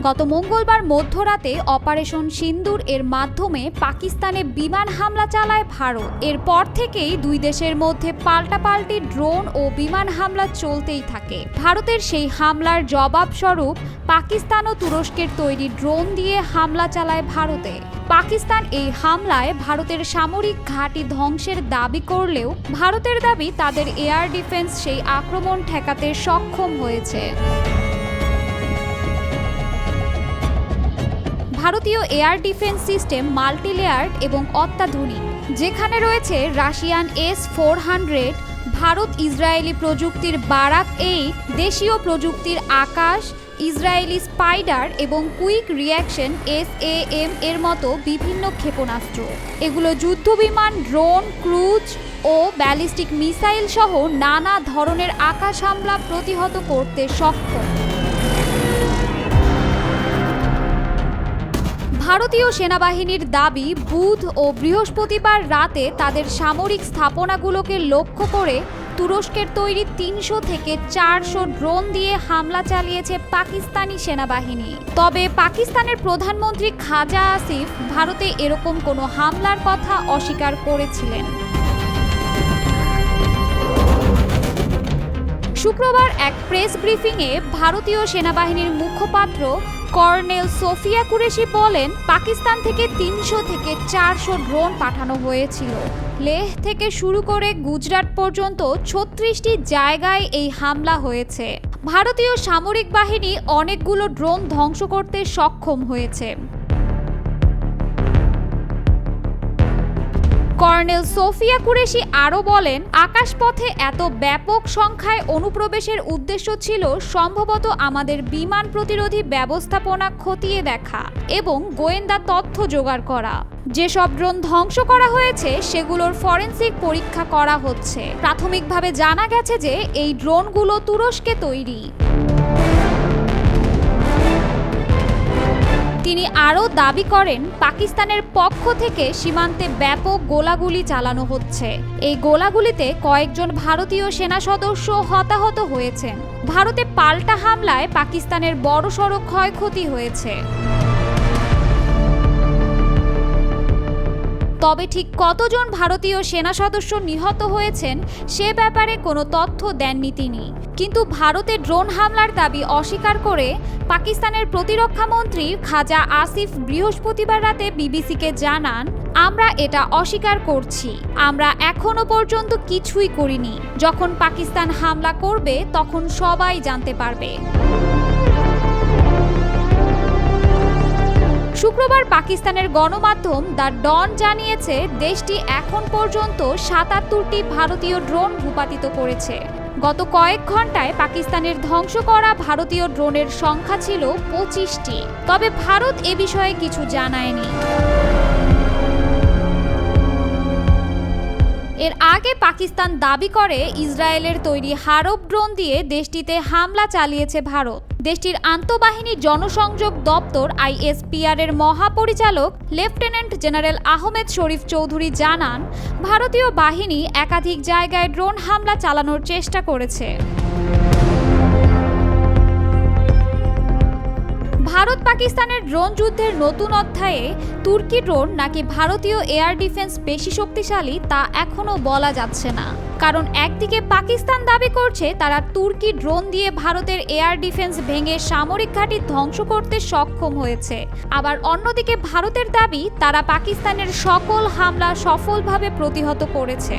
গত মঙ্গলবার মধ্যরাতে অপারেশন সিন্দুর এর মাধ্যমে পাকিস্তানে বিমান হামলা চালায় ভারত। এরপর থেকেই দুই দেশের মধ্যে পাল্টাপাল্টি ড্রোন ও বিমান হামলা চলতেই থাকে। ভারতের সেই হামলার জবাবস্বরূপ পাকিস্তান ও তুরস্কের তৈরি ড্রোন দিয়ে হামলা চালায় ভারতে। পাকিস্তান এই হামলায় ভারতের সামরিক ঘাঁটি ধ্বংসের দাবি করলেও ভারতের দাবি তাদের এয়ার ডিফেন্স সেই আক্রমণ ঠেকাতে সক্ষম হয়েছে। ভারতীয় এয়ার ডিফেন্স সিস্টেম মাল্টিলেয়ার্ড এবং অত্যাধুনিক, যেখানে রয়েছে রাশিয়ান S-400, ভারত ইসরায়েলি প্রযুক্তির বারাক-8, দেশীয় প্রযুক্তির আকাশ, ইসরায়েলি স্পাইডার এবং কুইক রিঅ্যাকশন SAM এর মতো বিভিন্ন ক্ষেপণাস্ত্র। এগুলো যুদ্ধবিমান, ড্রোন, ক্রুজ ও ব্যালিস্টিক মিসাইল সহ নানা ধরনের আকাশ হামলা প্রতিহত করতে সক্ষম। ভারতীয় সেনাবাহিনীর দাবি, বুধ ও বৃহস্পতিবার রাতে তাদের সামরিক স্থাপনাগুলোকে লক্ষ্য করে তুরস্কের তৈরি ৩০০ থেকে ৪০০ ড্রোন দিয়ে হামলা চালিয়েছে পাকিস্তানি সেনাবাহিনী। তবে পাকিস্তানের প্রধানমন্ত্রী খাজা আসিফ ভারতে এরকম কোনো হামলার কথা অস্বীকার করেছিলেন। শুক্রবার এক প্রেস ব্রিফিংয়ে ভারতীয় সেনাবাহিনীর মুখপাত্র কর্নেল সোফিয়া কুরেশি বলেন, পাকিস্তান থেকে ৩০০ থেকে ৪০০ ড্রোন পাঠানো হয়েছিল। লেহ থেকে শুরু করে গুজরাট পর্যন্ত ৩৬টি জায়গায় এই হামলা হয়েছে। ভারতীয় সামরিক বাহিনী অনেকগুলো ড্রোন ধ্বংস করতে সক্ষম হয়েছে। কর্নেল সোফিয়া কুরেশি আরও বলেন, আকাশপথে এত ব্যাপক সংখ্যায় অনুপ্রবেশের উদ্দেশ্য ছিল সম্ভবত আমাদের বিমান প্রতিরোধী ব্যবস্থাপনা খতিয়ে দেখা এবং গোয়েন্দা তথ্য জোগাড় করা। যেসব ড্রোন ধ্বংস করা হয়েছে সেগুলোর ফরেনসিক পরীক্ষা করা হচ্ছে। প্রাথমিকভাবে জানা গেছে যে এই ড্রোনগুলো তুরস্কে তৈরি। তিনি আরও দাবি করেন, পাকিস্তানের পক্ষ থেকে সীমান্তে ব্যাপক গোলাগুলি চালানো হচ্ছে। এই গোলাগুলিতে কয়েকজন ভারতীয় সেনা সদস্য হতাহত হয়েছেন। ভারতে পাল্টা হামলায় পাকিস্তানের বড়সড় ক্ষয়ক্ষতি হয়েছে। তবে ঠিক কতজন ভারতীয় সেনা সদস্য নিহত হয়েছেন সে ব্যাপারে কোনো তথ্য দেননি তিনি। কিন্তু ভারতে ড্রোন হামলার দাবি অস্বীকার করে পাকিস্তানের প্রতিরক্ষা মন্ত্রী খাজা আসিফ বৃহস্পতিবার রাতে বিবিসিকে জানান, আমরা এটা অস্বীকার করছি। আমরা এখনো পর্যন্ত কিছুই করিনি। যখন পাকিস্তান হামলা করবে তখন সবাই জানতে পারবে। শুক্রবার পাকিস্তানের গণমাধ্যম দ্য ডন জানিয়েছে, দেশটি এখন পর্যন্ত ৭৭টি ভারতীয় ড্রোন ভূপাতিত করেছে। গত কয়েক ঘন্টায় পাকিস্তানের ধ্বংস করা ভারতীয় ড্রোনের সংখ্যা ছিল ২৫টি। তবে ভারত এ বিষয়ে কিছু জানায়নি। এর আগে পাকিস্তান দাবি করে ইসরায়েলের তৈরি হারব ড্রোন দিয়ে দেশটিতে হামলা চালিয়েছে ভারত। দেশটির আন্তঃবাহিনী জনসংযোগ দপ্তর ISPR এর মহাপরিচালক লেফটেন্যান্ট জেনারেল আহমেদ শরীফ চৌধুরী জানান, ভারতীয় বাহিনী একাধিক জায়গায় ড্রোন হামলা চালানোর চেষ্টা করেছে। ভারত পাকিস্তানের ড্রোন যুদ্ধের নতুন অধ্যায়ে তুর্কি ড্রোন নাকি ভারতীয় এয়ার ডিফেন্স বেশি শক্তিশালী তা এখনও বলা যাচ্ছে না। কারণ একদিকে পাকিস্তান দাবি করছে তারা তুর্কি ড্রোন দিয়ে ভারতের এয়ার ডিফেন্স ভেঙে সামরিক ঘাঁটি ধ্বংস করতে সক্ষম হয়েছে, আবার অন্যদিকে ভারতের দাবি তারা পাকিস্তানের সকল হামলা সফলভাবে প্রতিহত করেছে।